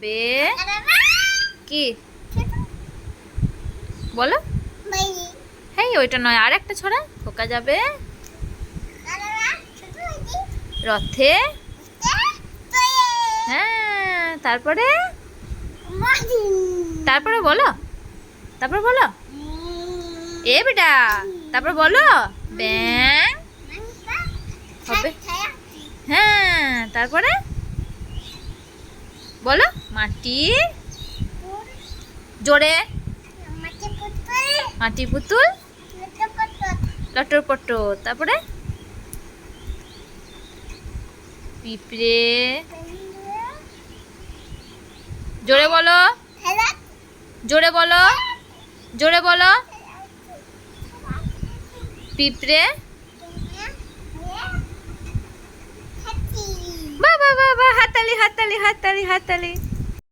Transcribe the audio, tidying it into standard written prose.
যাবে কি বলো? হ্যাঁ ওইটা নয়, আর একটা ছড়া। খোকা যাবে রথে। হ্যাঁ তারপরে তারপরে বলো, তারপর বলো এ বেটা, তারপর বলো ব্যাং হবে। হ্যাঁ তারপরে বলো মাটি জোরে, মাটি পুতুল লটর পটর। তারপরে পিঁপড়ে, জোরে বলো, জোরে বলো, জোরে বলো পিঁপড়ে। বাহ বাহ বাহ বাহ, হাততালি হাততালি হাততালি হাততালি।